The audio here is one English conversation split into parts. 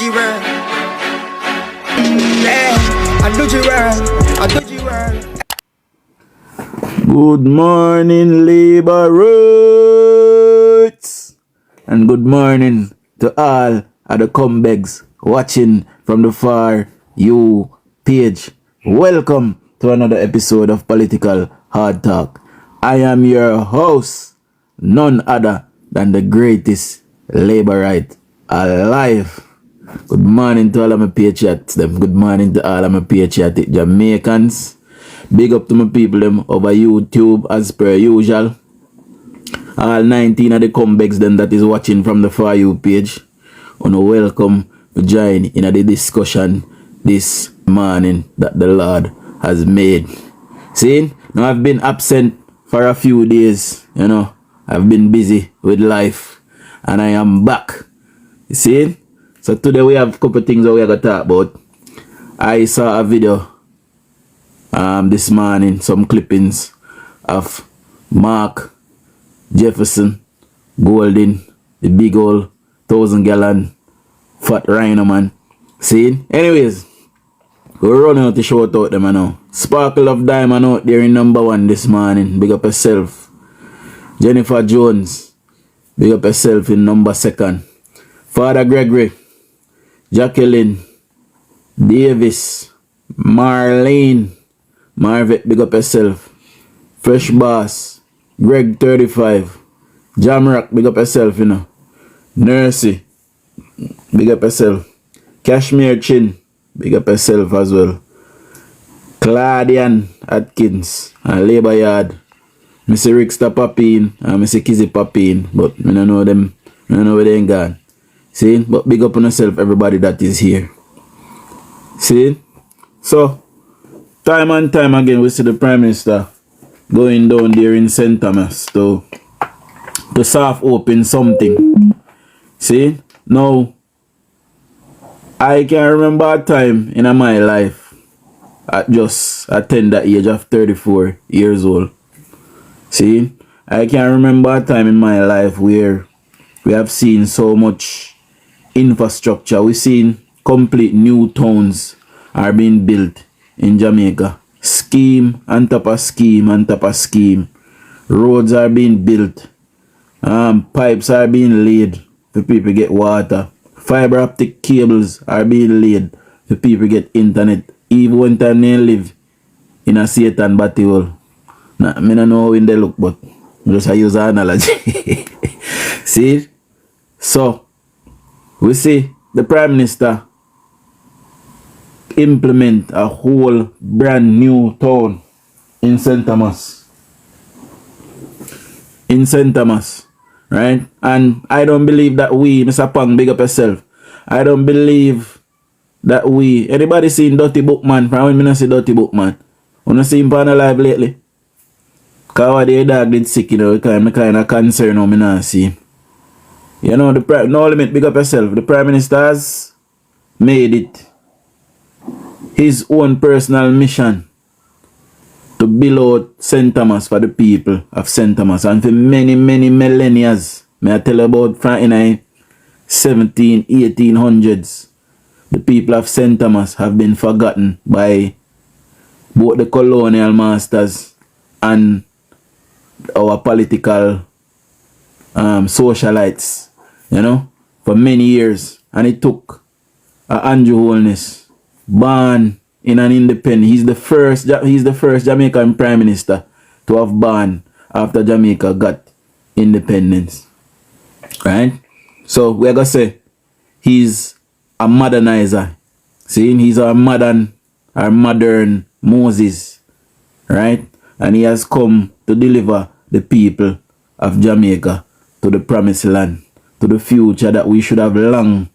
you well. Yeah, I do you well. I do you well. Good morning, Labour Roots, and good morning to all of the comebacks watching from the Far You page. Welcome to another episode of Political Hard Talk. I am your host, none other than the greatest Labourite alive. Good morning to all of my patriots. Good morning to all of my patriotic Jamaicans. Big up to my people them over YouTube as per usual. All 19 of the comebacks them that is watching from the For You page. Wanna welcome to join in the discussion this morning that the Lord has made. See, now I've been absent for a few days, you know. I've been busy with life and I am back. You see? So today we have a couple things that we are going to talk about. I saw a video this morning, some clippings of Mark Jefferson Golden, the big old 1,000-gallon fat rhino man. See? Anyways, we're running out to shout out them now. Sparkle of Diamond out there in #1 this morning. Big up yourself. Jennifer Jones, big up yourself in #2. Father Gregory, Jacqueline, Davis, Marlene, Marvet, big up yourself. Fresh Boss, Greg 35, Jamrock, big up yourself, you know. Nursey, big up yourself. Cashmere Chin, big up yourself as well. Claudian Atkins, and Labour Yard. Mr. Rickster Papine and Mr. Kizzy Papine, but I don't know them, I don't know where they gone. See, but big up on yourself, everybody that is here. See, so time and time again we see the Prime Minister going down there in St. Thomas to soft open something. See, now I can remember a time in my life at just a tender age of 34 years old. See, I can remember a time in my life where we have seen so much infrastructure. We've seen complete new towns are being built in Jamaica. Scheme on top of scheme on top of scheme. Roads are being built. Pipes are being laid for people to get water. Fiber optic cables are being laid for people to get internet. Even when they live in a Satan batty hole. Nah, I don't know how they look, but just I use an analogy. See? So, we see the Prime Minister implement a whole brand new town in St. Thomas. In St. Thomas, right? And I don't believe that we, Mr. Pang, big up yourself. I don't believe that we, anybody seen Dirty Bookman? From when I say Dirty Bookman, wanna see him on alive lately? Cause the dog did sick, you know, I kind of concerned how I not see him. You know, no limit, big up yourself. The Prime Minister has made it his own personal mission to build out St. Thomas for the people of St. Thomas. And for many, many millennia, may I tell you about from in the 1800s, the people of St. Thomas have been forgotten by both the colonial masters and our political socialites, you know, for many years. And it took Andrew Holness, born in an independent. He's the first Jamaican Prime Minister to have born after Jamaica got independence. Right? So we're gonna say he's a modernizer. See, he's our modern Moses. Right? And he has come to deliver the people of Jamaica to the promised land, to the future that we should have long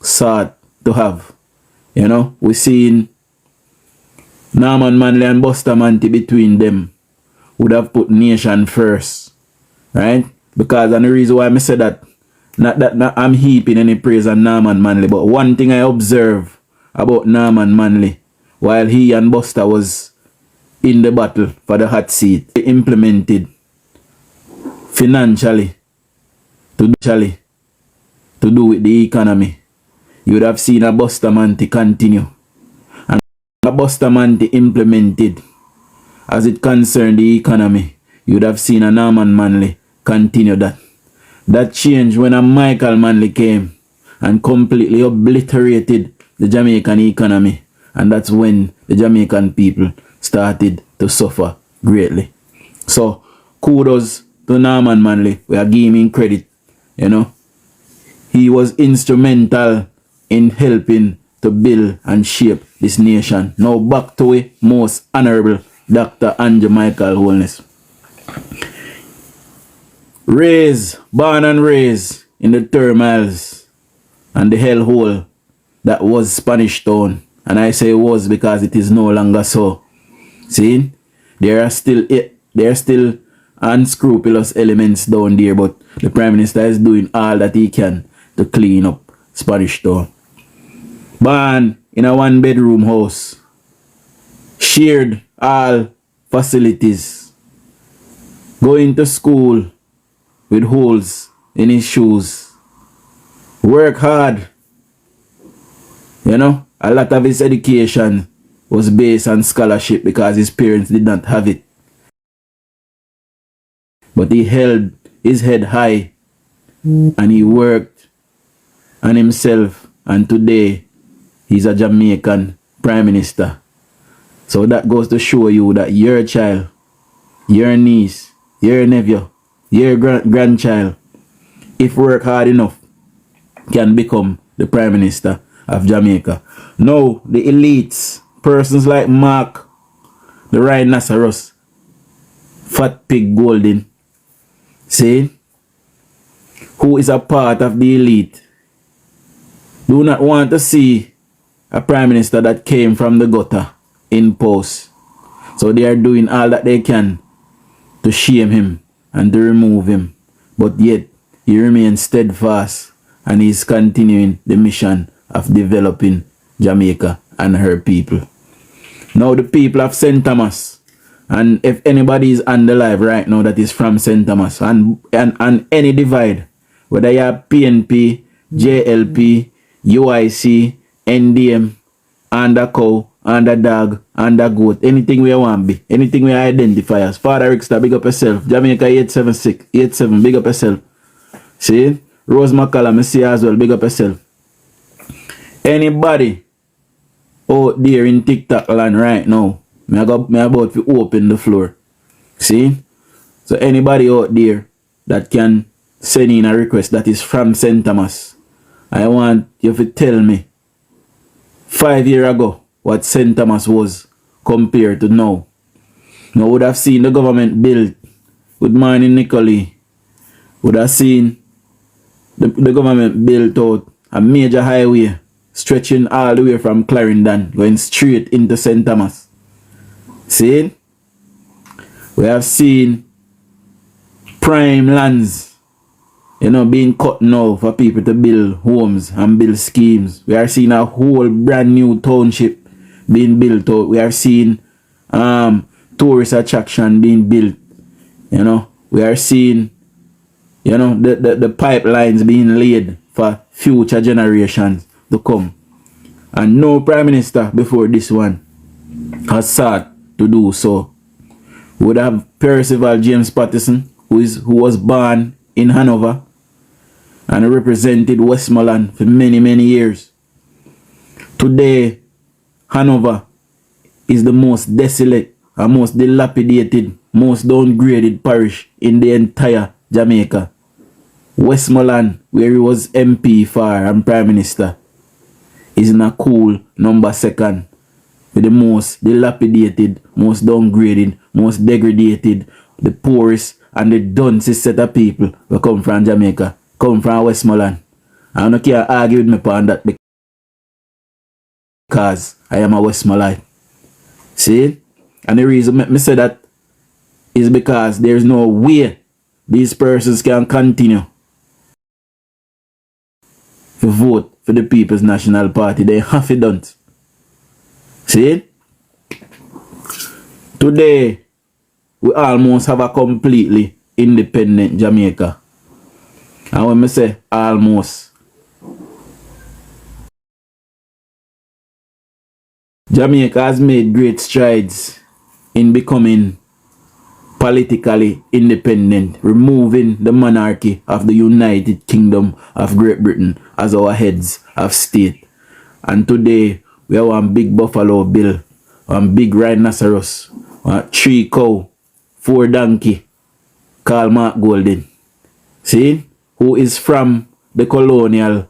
sought to have. You know, we seen Norman Manley and Bustamante between them would have put nation first. Right? Because, and the reason why I say that, not I'm heaping any praise on Norman Manley, but one thing I observe about Norman Manley, while he and Buster was in the battle for the hot seat, they implemented financially to do with the economy. you would have seen a Bustamante continue. And a Bustamante implemented as it concerned the economy. You would have seen a Norman Manley continue that. That changed when a Michael Manley came and completely obliterated the Jamaican economy. And that's when the Jamaican people started to suffer greatly. So, kudos to Norman Manley. We are giving him credit, you know. He was instrumental in helping to build and shape this nation. Now back to a most honorable Dr. Andrew Michael Holness. Born and raised in the turmoils and the hellhole that was Spanish Town. And I say was because it is no longer so. See? There are still unscrupulous elements down there, but the Prime Minister is doing all that he can to clean up Spanish Town. Born in a one-bedroom house, shared all facilities, going to school with holes in his shoes, work hard. You know, a lot of his education was based on scholarship because his parents did not have it. But he held his head high and he worked on himself, and today he's a Jamaican Prime Minister. So that goes to show you that your child, your niece, your nephew, your grandchild, if work hard enough, can become the Prime Minister of Jamaica. Now, the elites, persons like Mark, the rhinoceros, Fat Pig Golden, see, who is a part of the elite, do not want to see a Prime Minister that came from the gutter in post. So they are doing all that they can to shame him and to remove him. But yet, he remains steadfast and he is continuing the mission of developing Jamaica and her people. Now the people of St. Thomas, and if anybody is on the live right now that is from St. Thomas, and any divide, whether you are PNP, JLP, UIC, NDM, undercow, underdog, undergoat, anything we want be, anything we identify as. Father Rickster, big up yourself. Jamaica 876, big up yourself. See? Rose McCallum, I see as well, big up yourself. Anybody out there in TikTok land right now, me about to open the floor. See? So anybody out there that can send in a request that is from St. Thomas, I want you to tell me 5 years ago what St. Thomas was compared to now. Now would have seen the government built. Good morning, Nicole. Would have seen the government built out a major highway stretching all the way from Clarendon, going straight into St. Thomas. See? We have seen prime lands, you know, being cut now for people to build homes and build schemes. We are seeing a whole brand new township being built out. We are seeing tourist attraction being built. You know, we are seeing, you know, the pipelines being laid for future generations to come. And no Prime Minister before this one has sought to do so. We would have Percival James Patterson, who was born in Hanover and represented Westmoreland for many, many years. Today, Hanover is the most desolate and most dilapidated, most downgraded parish in the entire Jamaica. Westmoreland, where he was MP for and Prime Minister, is in a cool number second with the most dilapidated, most downgraded, most degraded, the poorest and the duncest set of people who come from Jamaica, come from Westmoreland. I don't care argue with me upon that because I am a Westmoreland. See? And the reason me say that is because there is no way these persons can continue to vote for the People's National Party. They have it done. See? Today, we almost have a completely independent Jamaica. And when I say almost, Jamaica has made great strides in becoming politically independent, removing the monarchy of the United Kingdom of Great Britain as our heads of state. And today, we have one big buffalo bill, one big rhinoceros, 3 cow, 4 donkey, called Mark Golden. See? Who is from the colonial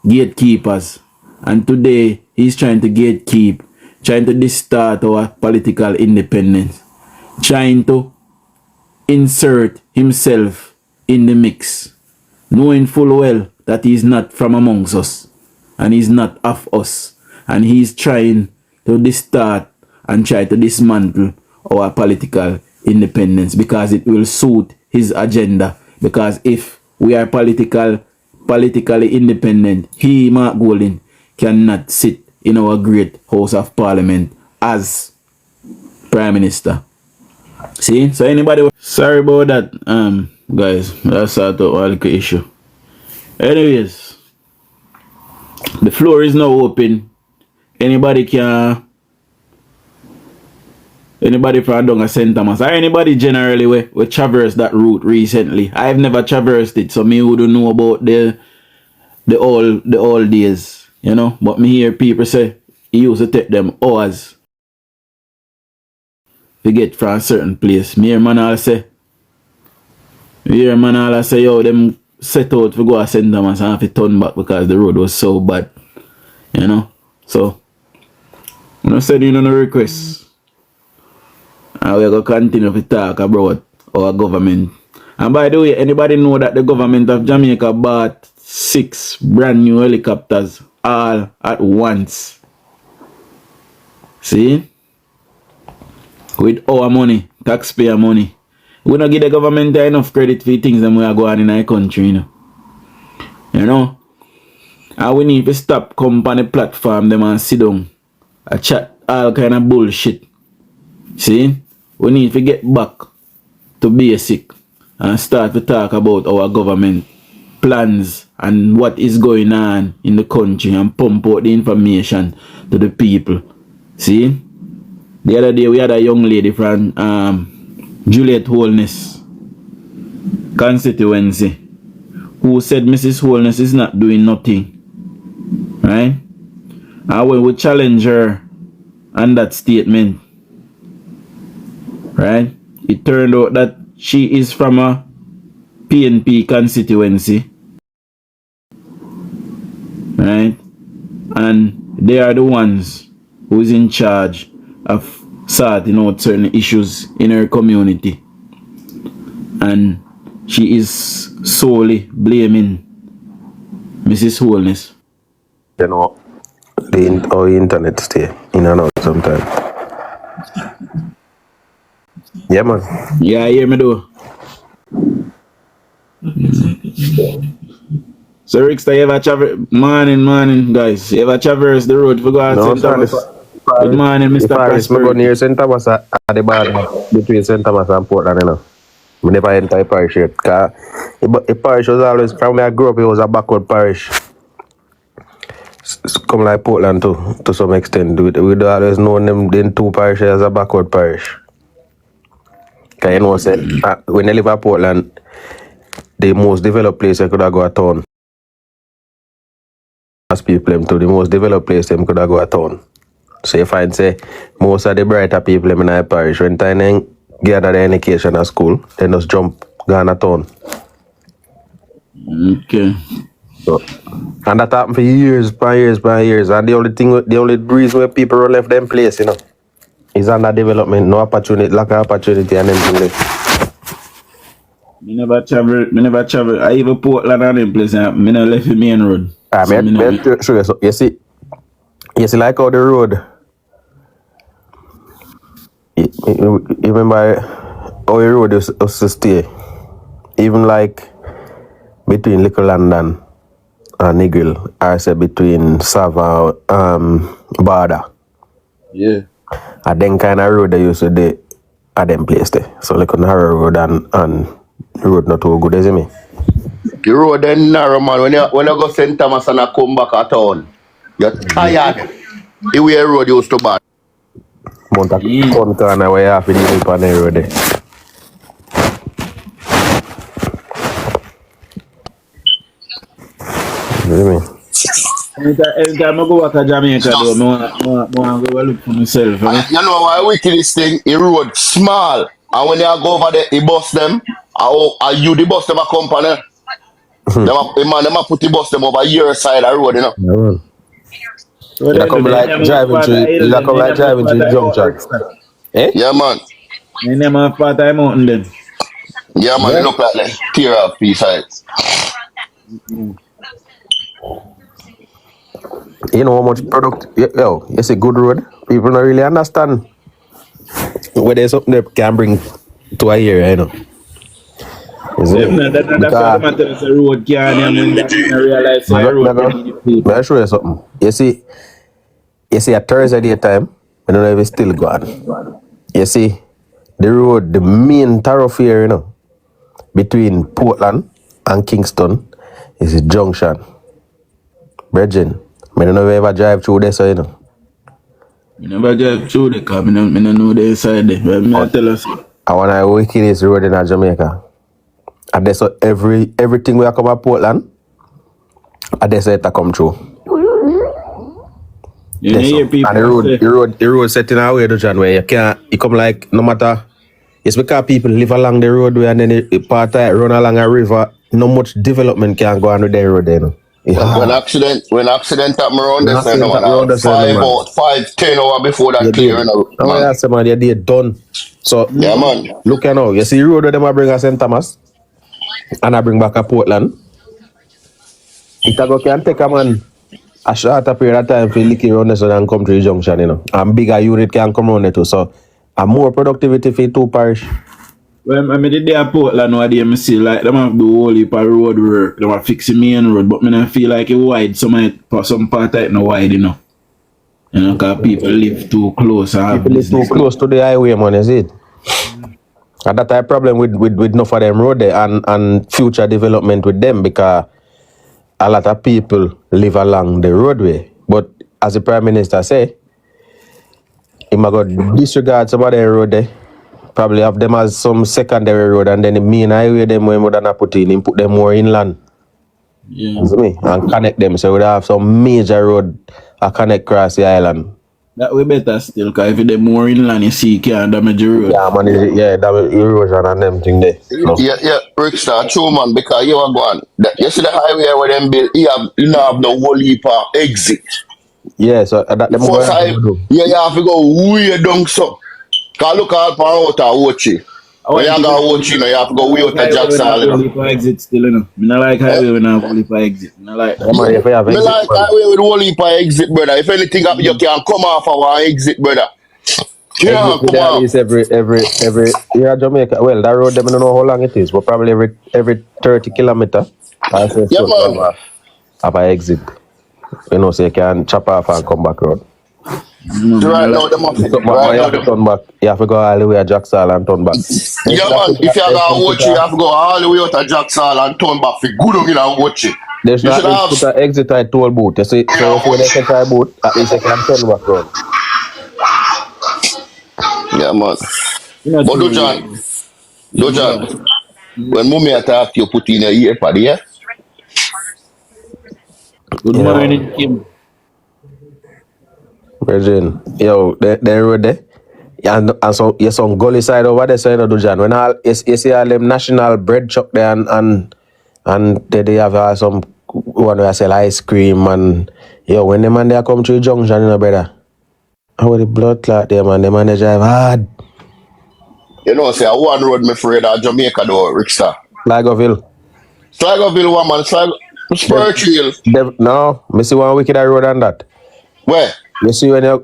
gatekeepers. And today, he's trying to gatekeep, trying to distort our political independence, trying to insert himself in the mix, knowing full well that he's not from amongst us and he's not of us, and he's trying to distort and try to dismantle our political independence because it will suit his agenda. Because if we are politically independent, he, Mark Golden, cannot sit in our great House of Parliament as Prime Minister. See? So anybody, sorry about that, guys. That's sort of all the issue. Anyways, the floor is now open. Anybody from down at St. Thomas, or anybody generally we traversed that route recently. I've never traversed it, so me wouldn't know about the old days, you know. But me hear people say he used to take them hours to get from a certain place. Me hear man all say, yo, them set out to go to St. Thomas and have to turn back because the road was so bad, you know. So, I said you know no request. And we're going to continue to talk about our government. And by the way, anybody know that the government of Jamaica bought 6 brand new helicopters all at once? See? With our money, taxpayer money. We don't give the government enough credit for things that we are going in our country, you know. You know? And we need to stop come on the platform them and sit down and chat all kind of bullshit. See? We need to get back to basic and start to talk about our government plans and what is going on in the country and pump out the information to the people. See? The other day we had a young lady from Juliet Holness Constituency who said Mrs. Holness is not doing nothing. Right? And when we challenge her on that statement, right, it turned out that she is from a PNP constituency, right, and they are the ones who is in charge of sorting out certain issues in her community, and she is solely blaming Mrs. Holness. You know, our internet stay in and out sometimes. Yeah, man. Yeah, I hear me though. So, Rickster, you ever travel? Morning, guys. You ever traverse the road for God? No, St. Thomas? Good morning, Mr. Prosper. I go near St. Thomas at the border between St. Thomas and Portland, you know. I never enter a parish yet. Because the parish was always, from where I grew up, it was a backward parish. Come like Portland too, to some extent. We always know them 2 parishes as a backward parish. Because you know, say, when you live at Portland, the most developed place you could have go a town. As people them to the most developed place them could have go a town. So you find say most of the brighter people them in our parish, when time they gather their education at school, they just jump go on a town. Okay. So, and that happened for years. And the only reason where people left them place, you know, is under development, no opportunity, lack of opportunity and everything. Me never travel. I even Portland and them place. I never left the main road. Sure. So you see like how the road. You remember how the road used to stay, even like between Little London and Negril, I say between Sava Border. Yeah. And then kind of road they used to do at them place there. So like on narrow road and road not too good, isn't it? The road then narrow, man. When you go St. Thomas and I come back at town, you're tired. The way road used to bad. Mount a fun corner where you have to deal with on the road there. You know what I mean? Anytime I go back to Jamaica, though, I want to go look for myself. You know why wickedest thing? The road small. And when you go over there, you bust them. You the bus them a company. Them a put the bus them over your side of the road, you know. Yeah, man. So You come like driving to the junction. Eh? Yeah, man. You name a part of mountain then. Yeah, man. It look like they tear off these sides. You know how much product, yo, it's a good road. People don't really understand where there's something they can bring to a area, you know. Is it? That's why the matter is a road can and then realize a road can need people. I'll show you something. You see a Thursday daytime, I don't know if it's still gone. You see the road, the main thoroughfare, you know, between Portland and Kingston is a junction. Bridging. I don't know if you ever drive through there, so you know. I never drive through the car, I don't know the inside there. But I tell us. I want to wickedest road in Jamaica. And that's so everything we come at Portland, and that's it to come through. You hear people and the road set in a way, John, where you come like no matter. It's because people live along the roadway and then the part of it run along a river. No much development can go on with the road, you know. Yeah. When accident happen around this, man, 5-10 hours before that clear, you know. No, that's man, you did done. So yeah, man. Look you know, you see the road where them I bring a St. Thomas and I bring back a Portland. It can take a man a shorter period of time for lick around this and come to the junction, you know. And bigger unit can come around it too. So a more productivity for two parish. Well, I mean, the day at Portland, what I see, like, them have the whole heap of road work, they have fix the main road, but I don't feel like it wide, some part of it not wide, you know. You know, because people live too close. People live too close to the highway, man, is it? And that's a problem with enough of them road there and future development with them, because a lot of people live along the roadway. But as the Prime Minister say, he might go disregard some of the road there. Probably have them as some secondary road, and then the main highway them when more than put them more inland. Yeah. Me? And connect them, so we have some major road that connect across the island. That way better still, because if they're more inland, you see, you can't damage the road. Yeah, man, damage erosion and them thing there. No. Yeah, Rickstar, true, man, because you are going. You see the highway where them build, you don't have no whole heap of exit. Yeah, so that them you have to go way down so. Because look out for out of Ochi. When you go Ochi, you have to go way out of Jackson. Exit still, you know. I don't like highway when I have only for exit. I like highway with only for exit, brother. If anything happen, you can come off our exit, brother. Yeah, come on. Is every here in Jamaica. Well, that road, I don't know how long it is, but probably every 30 kilometers. I say yeah, man. Have an exit. You know, so you can chop off and come back road. Right now, them have to turn back. You have to go all the way to Jacksal and turn back. Yeah, man. If you go watch, you have to go all the way out to Jacksal and turn back for good on and watch it. There's not an exit at toll booth. You see, so if you exit at booth, at least you can turn back road. Yeah, man. But Dojan, when mommy attack you, put in a ear pad, yeah? Good morning, Kim. Virgin, yo, the road there, and so you some gully side over there, so you know, Dojan. When all you see all them national bread truck there, and they have some one where sell ice cream, and yo, when the man they come to the junction, you know, brother, how the blood clot there, man, the man they drive hard. You know, say one road, me afraid of Jamaica, though, Rickstar. Slagoville, one man, Spurchill. No, me see one wicked road on that. Where? You see when you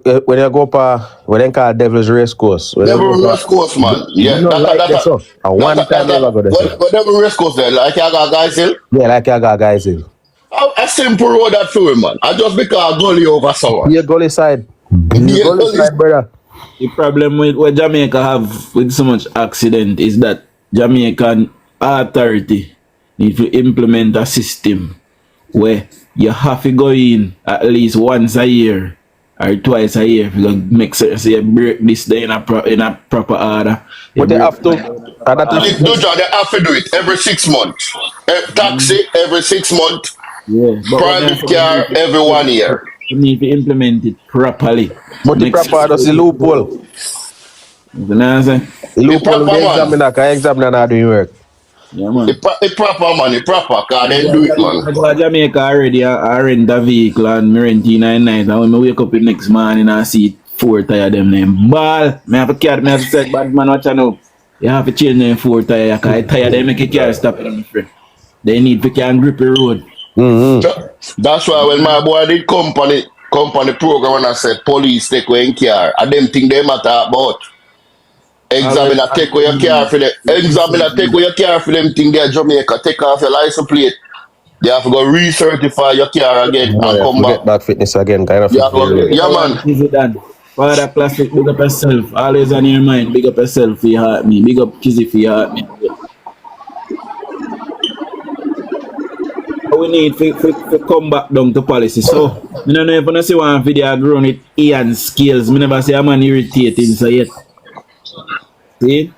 go pa when they call Devil's Race Course. Devil's Race Course, man. Yeah, that's a one time never go there. But Devil's Race Course there, like you got Guys Hill? Yeah, like you got Guys Hill. A simple road that for him, man. I just because I gully over someone. Yeah, gully side. Gully side, brother. The problem with what Jamaica have with so much accident is that Jamaican authority need to implement a system where you have to go in at least once a year or twice a year. You go make certain say you break this day in a proper order. You But they break have to. And that The is, DUJON, they have to do it every 6 months. Taxi every 6 months. yeah, but what me I Private say, car every 1 year. you need to implement it properly. but the Make sense. proper, that's the loophole. You know what I'm saying? The The loophole with proper the man. examiner, because examiner not doing work. Yeah, man. The proper man, the proper car, I then go do to it, man. I go to Jamaica already. I rent a vehicle and I rent it at night. And when I wake up the next morning, I see 4 tire them name. Ball. Me have to carry, me have to say, bad man, watch out now. You have to change them 4 tire. Because tire they make a car stop it, my friend. They need to can grip the road. Mm-hmm. That's why when my boy did company program and I said police take away in car, I them think they matter about. Always Examiner take away your car for them. Examiner take away your car for them think they're Jamaica. Take off your license plate. They have to go recertify your car again Oh, and yeah, come back. forget back fitness again, kind of You fit have for the to, road. yeah, one man. Kizzy Dan. Father Classic, big up yourself. Always on your mind. Big up yourself for your heart me. Big up Kizzy for your heart me. We need to come back down to policy. So, I don't know if I see one video grown with Ian skills. I never see a man irritating so yet. See?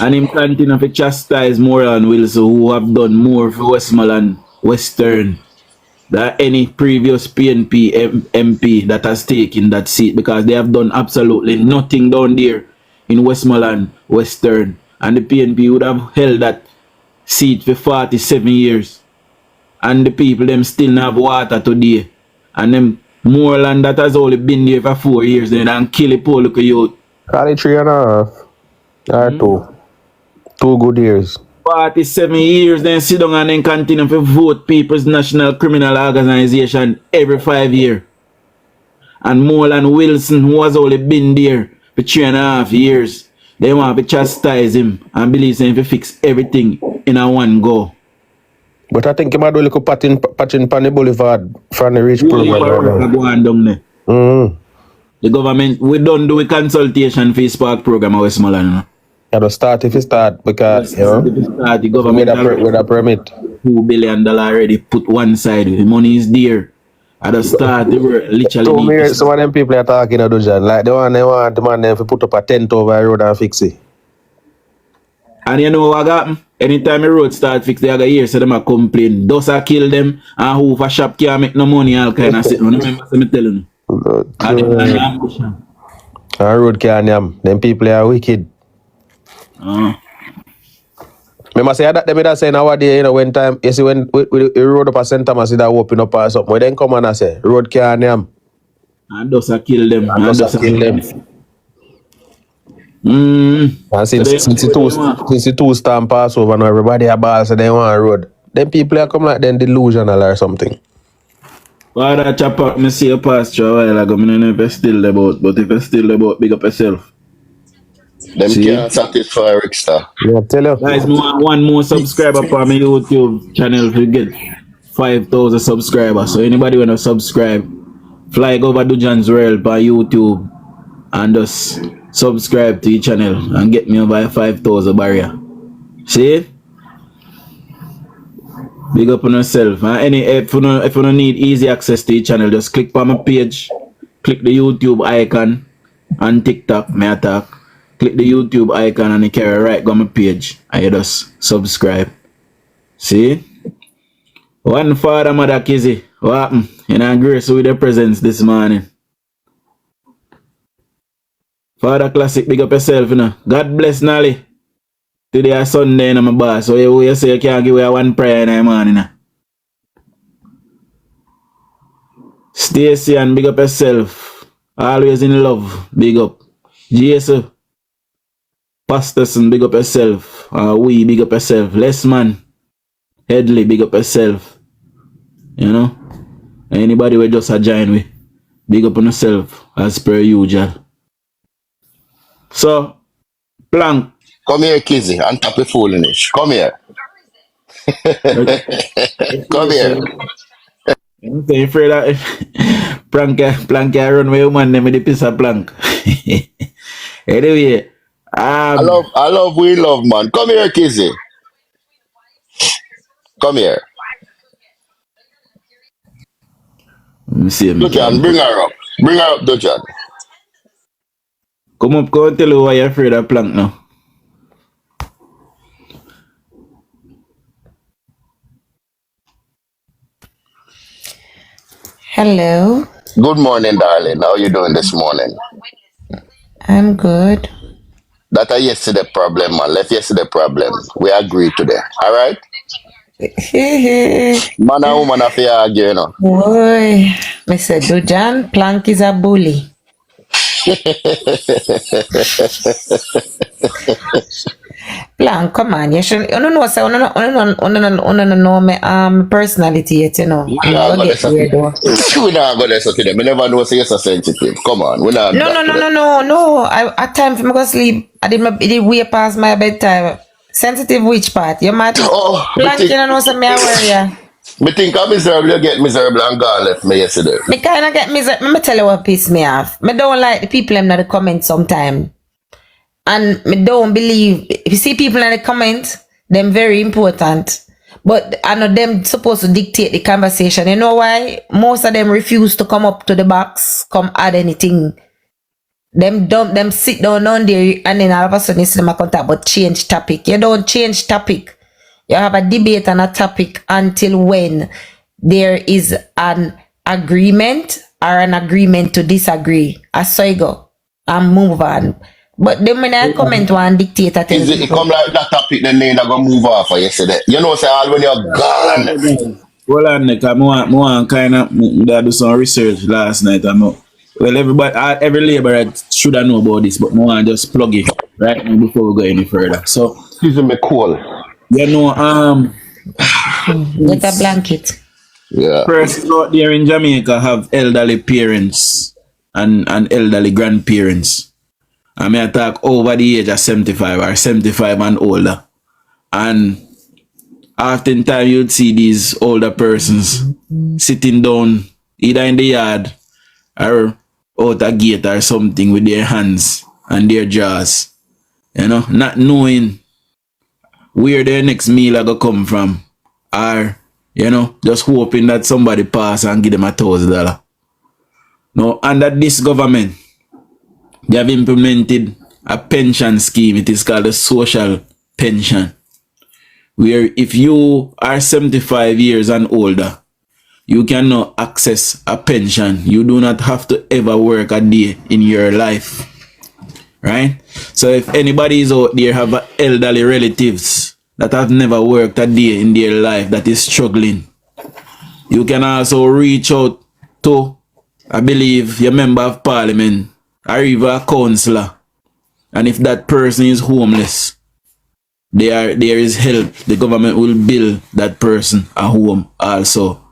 And him continue to chastise Moral and Wilson who have done more for Westmoreland Western than any previous PNP MP that has taken that seat because they have done absolutely nothing down there in Westmoreland Western. And the PNP would have held that seat for 47 years. And the people them still not have water today. And them Moreland that has only been there for 4 years then and kill the poor little youth. Call it 3.5. Or 2. 2 good years. 47 years then sit down and then continue to vote People's National Criminal Organization every 5 years. And Moreland Wilson who has only been there for 3.5 years. They want to chastise him and believe him to fix everything in a one go. But I think he might do a little patching pan the boulevard from the rich program right now. Go on down there. Mm-hmm. The government, we don't do a consultation for the Spark program at Westmoreland. You know? You have to start if you start because, you know, The government with a permit. $2 billion already put one side. The money is there. At the start, they were literally. Some of them people are talking to DUJON. Like, they want the man them to put up a tent over the road and fix it. And you know what happened? Anytime the road start fix, they are here, so them a complain. Those are kill them, and who for shop can't make no money, all kind of shit. Remember me telling you? And road can't yam. Them people are wicked. Remember say that them say nowadays, you know, when time you see when we road up a center I see that open up or something. We then come and I say road can't yam. And those are kill them. And those kill them. And since the two storm pass over now, everybody a ball so they want a road. Them people are come like them delusional or something. Well, that chop up, me see a pasture a while ago, I don't know if it's still about, but if it's still about, big up yourself. Them can't satisfy Rickstar. Yeah, tell you. Guys, me want one more subscriber for my YouTube channel to get 5,000 subscribers. So anybody wanna subscribe, fly go over DUJON'S World by YouTube and just subscribe to the channel and get me over 5,000 barrier. See? Big up on yourself. And if you don't need easy access to the channel, just click on my page, click the YouTube icon and TikTok, me attack. Click the YouTube icon and you carry right go on my page and you just subscribe. See? One father, mother, Kizzy. What happened? You know, grace with the presence this morning. Father Classic, big up yourself, you know. God bless Nally. Today is Sunday in my boss, so you say you can't give away one prayer in the morning. Stacy and big up yourself. Always in love, big up. Jesus, Pastorson, big up yourself. We big up yourself. Less man, Headley, big up yourself. You know? Anybody will just join with, big up on yourself as per usual. So, Plank. Come here, Kizzy, and tap your foolishness. Come here. Come here. I'm afraid that Plank can run with woman them with the piece of Plank. Anyway, I love, we love, man. Come here, Kizzy. Come here. let me see him. You can bring her up. Bring her up, Dujon. Come up, go and tell you why you're afraid of plank now. Hello, Good morning, darling. How you doing this morning? I'm good. That a yesterday problem, man. Left yesterday problem. We agree today. All right? Man and woman have to argue, you know. Boy, Mr. Dujan, Plank is a bully. Plank, come on, you shouldn't. You don't know, say, you don't know me personality yet, you know. We I'm not not go gonna there get so there though. we not go there so today. Me never know say you're so sensitive. Come on, we not do No, that no, no, today. no, no, no. At time for me go sleep. I did way past my bedtime. Sensitive which part? You mad? Oh, Plank, you don't know, say me I worry ya. me think I'm miserable, you get miserable and gone left me yesterday. Me kind of get miserable. Let me tell you what piss me off. Me don't like the people in the comments sometimes. And me don't believe if you see people in the comments, them very important. But I know them supposed to dictate the conversation. You know why? Most of them refuse to come up to the box, come add anything. Them sit down there and then all of a sudden you see them a contact but change topic. You don't change topic. You have a debate on a topic until when there is an agreement or an agreement to disagree. I saw you go and move on. But then when I comment one dictator tell Is it people, come like that topic then they not gonna move off for yesterday? You know say all when you're gone. Hold on, Nick. I want kind of do some research last night. Well, everybody, every laborer should have know about this, but I want just plug it right now before we go any further. So, Excuse me, cool. you know, get a blanket. Yeah. persons out there in Jamaica have elderly parents and elderly grandparents. I may talk over the age of 75 or 75 and older. And oftentimes you'd see these older persons sitting down either in the yard or out a gate or something with their hands and their jaws. You know, not knowing where their next meal are gonna come from. Or, you know, just hoping that somebody pass and give them $1,000. Now, under this government, they have implemented a pension scheme. It is called a social pension, where if you are 75 years and older, you can now access a pension. You do not have to ever work a day in your life, right? So if anybody is out there have elderly relatives that have never worked a day in their life that is struggling, you can also reach out to, I believe, your member of parliament or even a councillor. And if that person is homeless, there is help. The government will build that person a home also,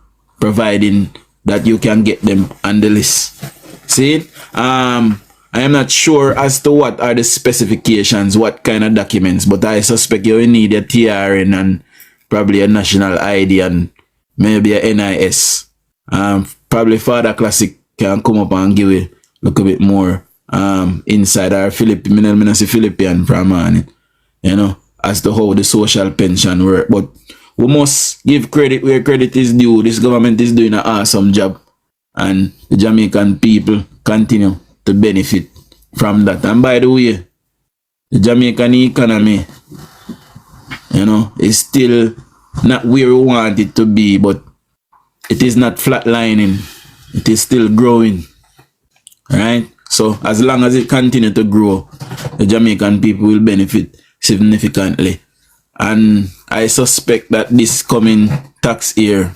providing that you can get them on the list. See? I am not sure as to what are the specifications, what kind of documents, but I suspect you will need a TRN and probably a national ID and maybe a NIS. Probably Father Classic can come up and give it look a bit more inside our Philippine from morning, you know, as to how the social pension work. But we must give credit where credit is due. This government is doing an awesome job, and the Jamaican people continue to benefit from that. And by the way, the Jamaican economy, you know, is still not where we want it to be, but it is not flatlining. It is still growing, right? So as long as it continues to grow, the Jamaican people will benefit significantly. And I suspect that this coming tax year,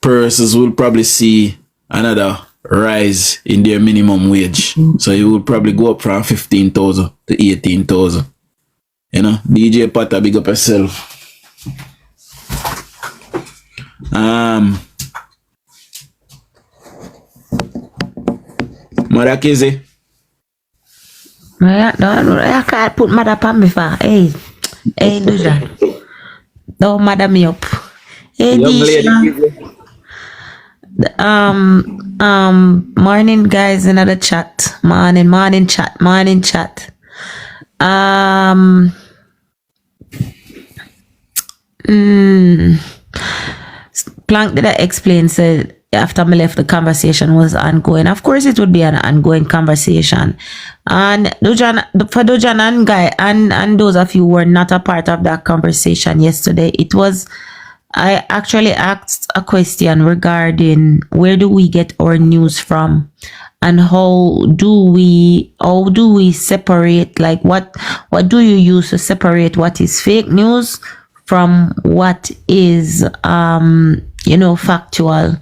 persons will probably see another rise in their minimum wage. So it will probably go up from 15,000 to 18,000. You know, DJ Pata, big up yourself. Mother Kizzy. I can't put mother upon me for. Hey, Dujan. Don't mother me up. Hey, Young lady Disha. Kizzy. Morning guys, another chat. Morning chat. Plank did I explain said after me left, the conversation was ongoing. Of course, it would be an ongoing conversation. And for Dujon and Guy, and those of you who were not a part of that conversation yesterday, I actually asked a question regarding where do we get our news from, and how do we separate, like what do you use to separate what is fake news from what is factual.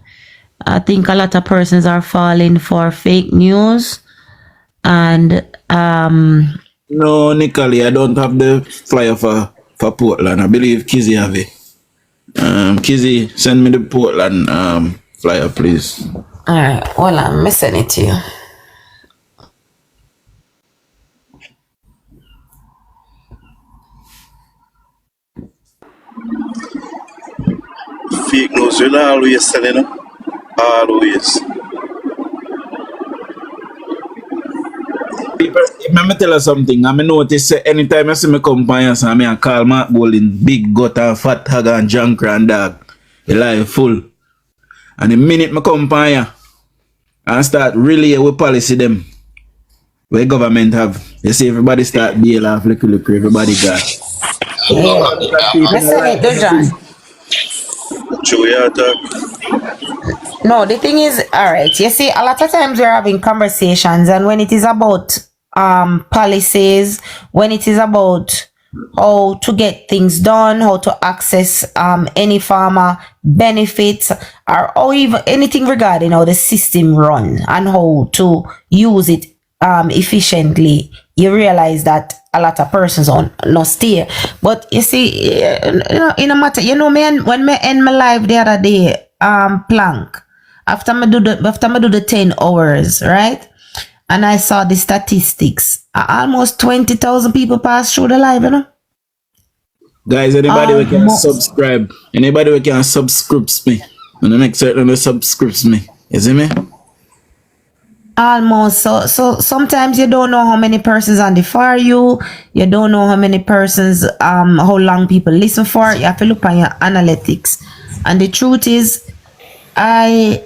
I think a lot of persons are falling for fake news, and No, Nicole, I don't have the flyer for Portland. I believe Kizzy have it. Kizzy, send me the Portland flyer, please. alright, hold on, me send it to you. Fake news, you know, always selling it. Always. Let me tell you something. I notice anytime I see me come by and I call Mark Bolin, big gut and fat hag and junk and dog. The life full. And the minute I come by and start really with policy them, where government have, you see everybody start deal off, look, everybody got. Me send it, Dujon. No, the thing is, all right, you see, a lot of times we're having conversations, and when it is about policies, when it is about how to get things done, how to access any farmer benefits, or even anything regarding how the system run and how to use it efficiently, you realize that a lot of persons on not stay. But you see, in a matter, when me end my live the other day, plank, after me do the 10 hours, right? And I saw the statistics. Almost 20,000 people passed through the live, Guys, anybody who can subscribe, anybody who can subscribes me, and make certain who subscribes me. You see me? Almost. So sometimes you don't know how many persons on the far you don't know how many persons how long people listen for. You have to look on your analytics. And the truth is, I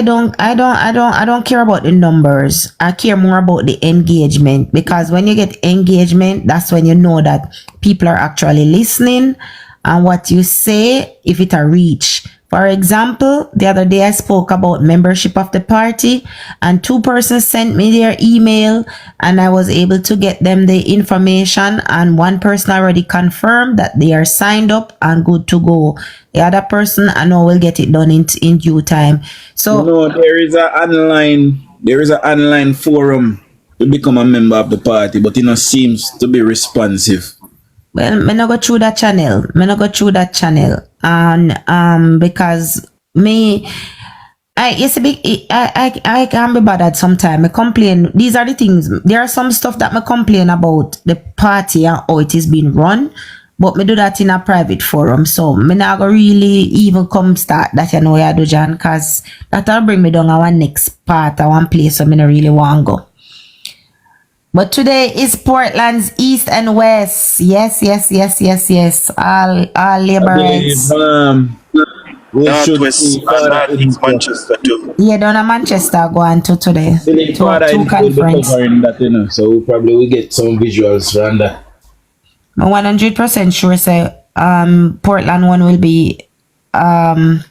don't care about the numbers. I care more about the engagement, because when you get engagement, that's when you know that people are actually listening, and what you say, if it a reach. For example, the other day I spoke about membership of the party, and 2 persons sent me their email, and I was able to get them the information, and 1 person already confirmed that they are signed up and good to go. The other person, I know, will get it done in due time. So no, there is an online forum to become a member of the party, but it seems to be responsive. Well, me not go through that channel. And because I can be bothered sometimes. I complain. These are the things. There are some stuff that I complain about the party and how it is being run, but me do that in a private forum. So me not go really even come start that, Dujon, because that'll bring me down our next part, one place so me not really want to go. But today is Portland's East and West. Yes. All labor rights. Northwest and Manchester too. Yeah, down in Manchester going to today. To conference. That, so probably we get some visuals from that. I'm 100% sure say Portland one will be online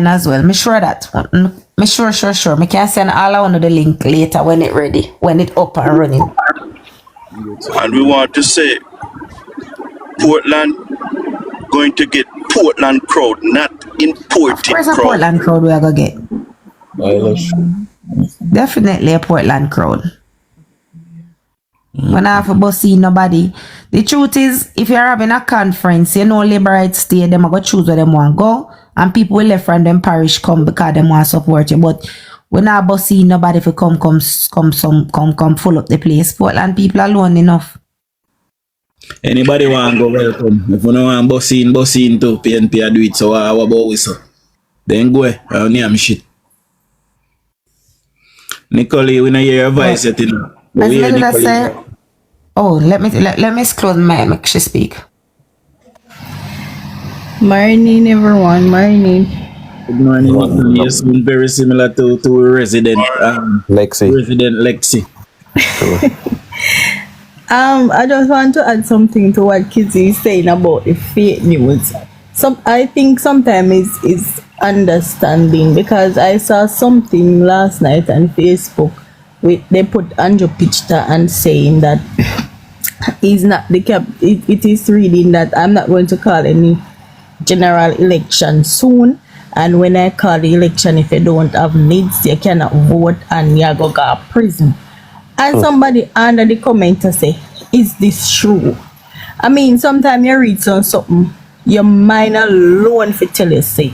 as well. Me sure that one. Me sure. Me can send all of the link later when it ready, when it up and running. And we want to say Portland going to get Portland crowd, not imported Where's a crowd. Portland crowd we are gonna get? Definitely a Portland crowd. When I have to see nobody. The truth is, if you're having a conference, Labor Rights Stay, them are going to choose where they want to go, and people will left from them parish come because they want to support you. But we're not about seeing nobody if you come full up the place. Portland people alone enough. Anybody want to go, welcome. If you don't want bossing too, PNP do it, so how about we so? Then go, I don't name shit. Nicole, we don't hear your voice yet, let me close my mic, she speak. Morning, everyone. Morning. Good morning. You sound very similar to resident Lexi. Resident Lexi. I just want to add something to what Kizzy is saying about the fake news. I think sometimes is understanding, because I saw something last night on Facebook they put Andrew Pitcher and saying that he's not the cap. It is reading that I'm not going to call any general election soon, and when I call the election, if you don't have needs, you cannot vote and you go to prison. And somebody under the comment to say, is this true? I mean, sometimes you read something, your mind alone for tell you say,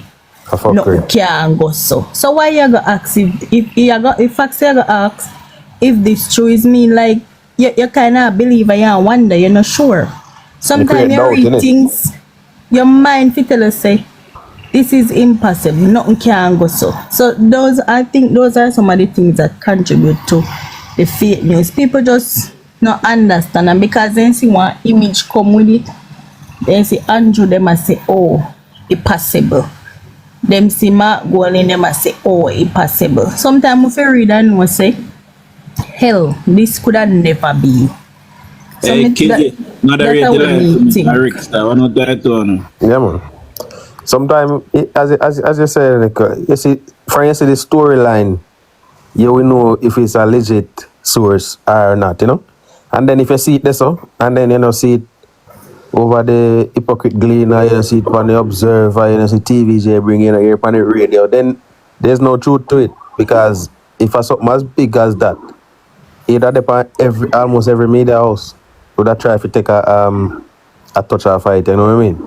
no, can't go so. So why you go ask if facts you go ask if this true is mean like you kind of believe and you wonder, you're not sure. Sometimes you read things, your mind for tell you say, this is impossible, nothing can go so. So I think those are some of the things that contribute to the fake news. People just not understand, and because they see one image come with it, they see Andrew, they must say, oh, it's possible. Them see Mark Golding, they must say, oh, it's possible. Sometimes if you read and we say, hell, this could have never be. So Hey, Kizzy, not a Yeah, man. Sometimes, as you said, you see, for you see the storyline, you will know if it's a legit source or not, you know. And then if you see it there, so, and then you see it over the Hypocrite Gleaner, you see it on the Observer, you see TVJ bring in here on the radio, then there's no truth to it, because if it's something as big as that, either depend almost every media house would have tried to take a touch of fight, you know what I mean?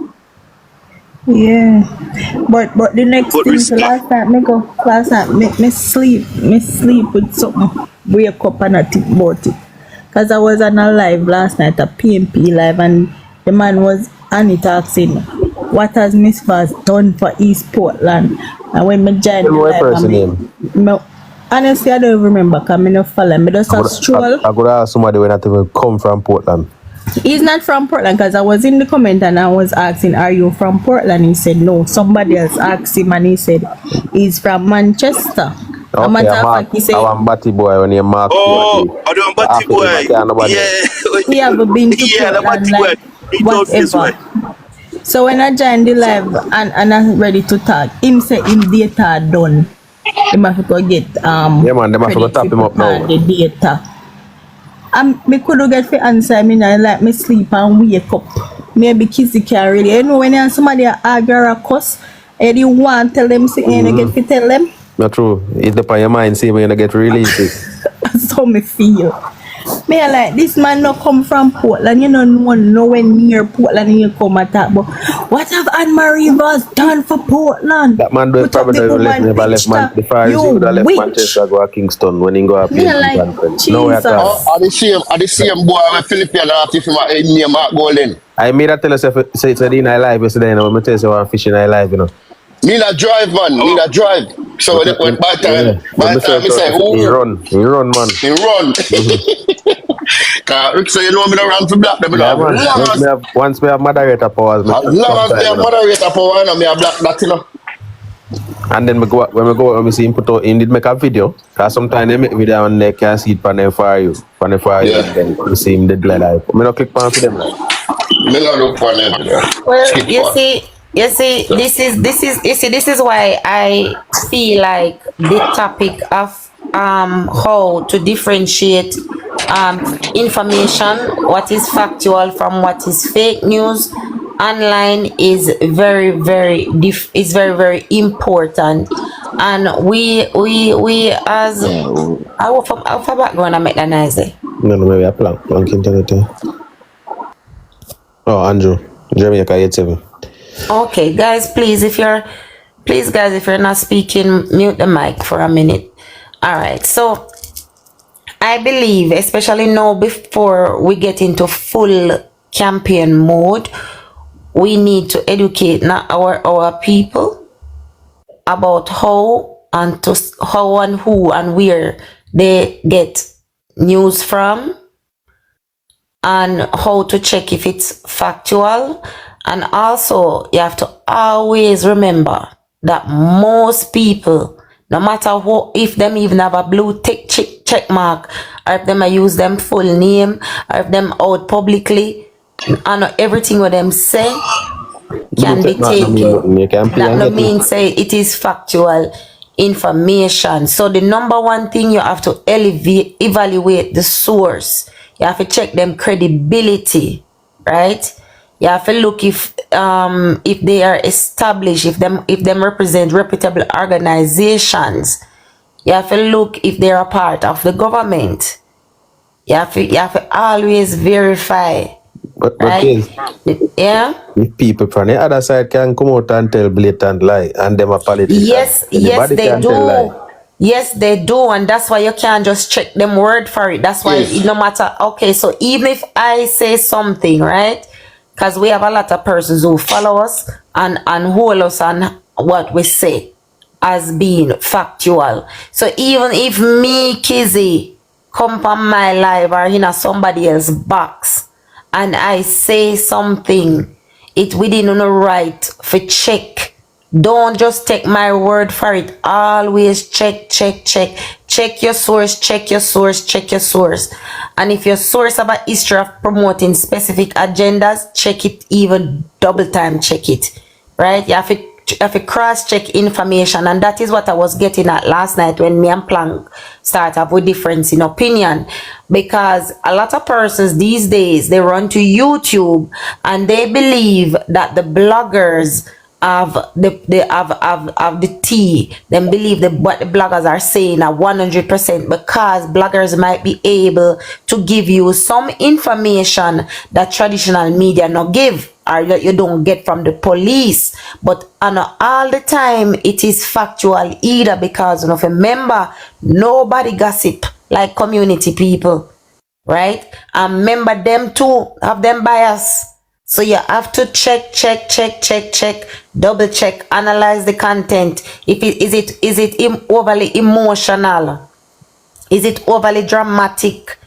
Yeah, but the next thing, so last night me sleep with something, wake up and I think about it, cause I was on a live last night, a PMP live, and the man was on it asking, what has Miss Vaz done for East Portland? And when me joined the live, honestly I don't remember, cause me no follow, me just a stroll. I could ask somebody when I even come from Portland. He's not from Portland, because I was in the comment and I was asking, are you from Portland? He said no. Somebody else asked him and he said he's from Manchester. Okay, matter of fact, he said, I'm Batty Boy when you mark. I don't Batty Boy. Yeah. he have been to Portland, like, whatever. So when I joined the live and I'm ready to talk, him say him data done. He have to go get yeah man, they have to tap him up now. The data. Me couldn't get the answer. Me now like me sleep and wake up. Maybe Kizzy can really. You know when somebody argue or cuss, and you want to tell them something, you get to tell them. Not true. It depends on your mind. See when you get released. That's how me feel. Me like this man not come from Portland. You know nowhere near Portland and you come attack. But what have Anne-Marie Vaz done for Portland? That man do probably never left man. The far as he would have left Manchester go to Kingston when he go up here. Like, no way at all. Are the same boy with Philippine after him name Mark Golding. I made that tell us say it's in I live yesterday, you know. I'm tell you I'm fishing I live, you know. Me not drive, man. Me not drive. So when by the time me say, oh, he run, man. He run. So you know me not run for black them. Yeah, man. Once we have moderator powers. As long as they have moderator power, and me have black that, you know. And then when we see him put out, he did make a video. Cause sometimes they make video and they can see it for them for you. And then you see him dead like. Me not click on for them like. Me not look for them. Well, you see, this is why I feel like the topic of how to differentiate information, what is factual from what is fake news online is very very important. And we as I for background I make that noise there. No, maybe I plan internet. Oh, Andrew, Jamaica 87. Okay, guys, please, if you're not speaking, mute the mic for a minute. All right, so I believe, especially now before we get into full campaign mode, we need to educate our people about how and who and where they get news from, and how to check if it's factual. And also, you have to always remember that most people, no matter what, if them even have a blue tick check mark, or if them use them full name, or if them out publicly, and everything what them say can be taken. That no mean say it is factual information. So the number one thing you have to evaluate the source. You have to check them credibility, right? You have to look if they are established, if them represent reputable organizations. You have to look if they are a part of the government. You have to always verify. But right? Yeah. If people from the other side can come out and tell blatant lie, and them a politician. Yes, they do. Yes, they do, and that's why you can't just check them word for it. That's why no matter. Okay, so even if I say something, right? Because we have a lot of persons who follow us and hold us on what we say as being factual. So even if me, Kizzy, come from my life or in somebody else's box and I say something, it within the right for check. Don't just take my word for it. Always check. Check your source, check your source. And if your source have a history of promoting specific agendas, check it even double time, check it. Right? You have to cross-check information, and that is what I was getting at last night when me and Plank start up with difference in opinion. Because a lot of persons these days, they run to YouTube and they believe that the bloggers have the tea. Then believe that what the bloggers are saying are 100%, because bloggers might be able to give you some information that traditional media not give, or that you don't get from the police. But all the time it is factual either, because remember, nobody gossip like community people, right? And remember, them too have them bias. So you have to check, double check, analyze the content. If is it overly emotional? Is it overly dramatic?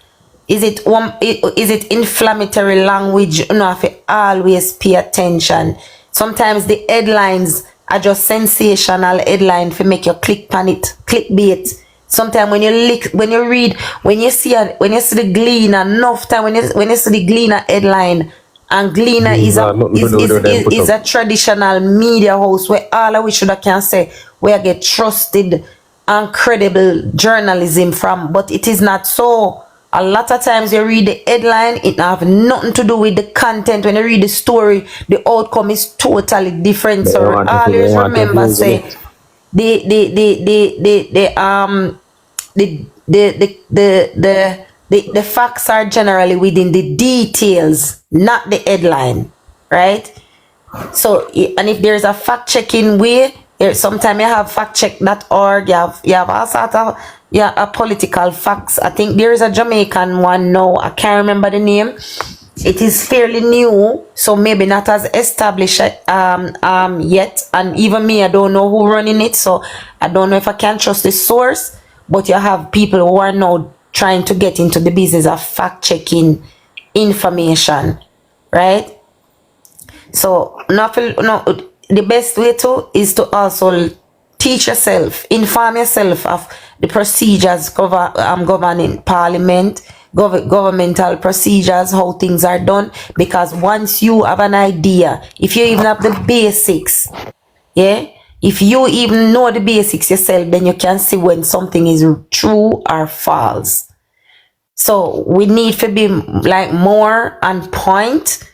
Is it inflammatory language? You have to always pay attention. Sometimes the headlines are just sensational headline for make you click on it, clickbait. Sometimes when you see the Gleaner, enough time when you see the Gleaner headline. And Gleaner is a traditional media house where all of we should can say where I get trusted and credible journalism from, but it is not so. A lot of times you read the headline, it have nothing to do with the content. When you read the story, the outcome is totally different. So always remember, say the facts are generally within the details, not the headline, right? So, and if there's a fact-checking way, sometimes you have factcheck.org, you have all sorts of political facts. I think there is a Jamaican one now, I can't remember the name. It is fairly new, so maybe not as established yet. And even me, I don't know who running it, so I don't know if I can trust the source. But you have people who are now trying to get into the business of fact-checking information, right? So the best way is to also teach yourself, inform yourself of the procedures governing parliament, governmental procedures, how things are done. Because once you have an idea, if you even have the basics, if you even know the basics yourself, then you can see when something is true or false. So we need to be like more on point.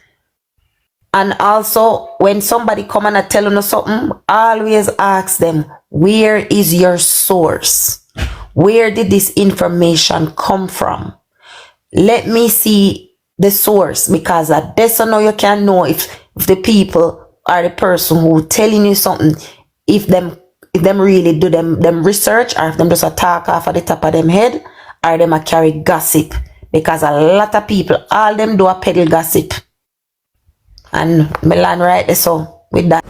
And also, when somebody come and tell you something, always ask them, where is your source? Where did this information come from? Let me see the source, because at this I know you can know if the people are the person who telling you something, if them really do them research, or if them just talk off at the top of them head, or them a carry gossip. Because a lot of people, all them do a peddle gossip. And Milan right there, so with that.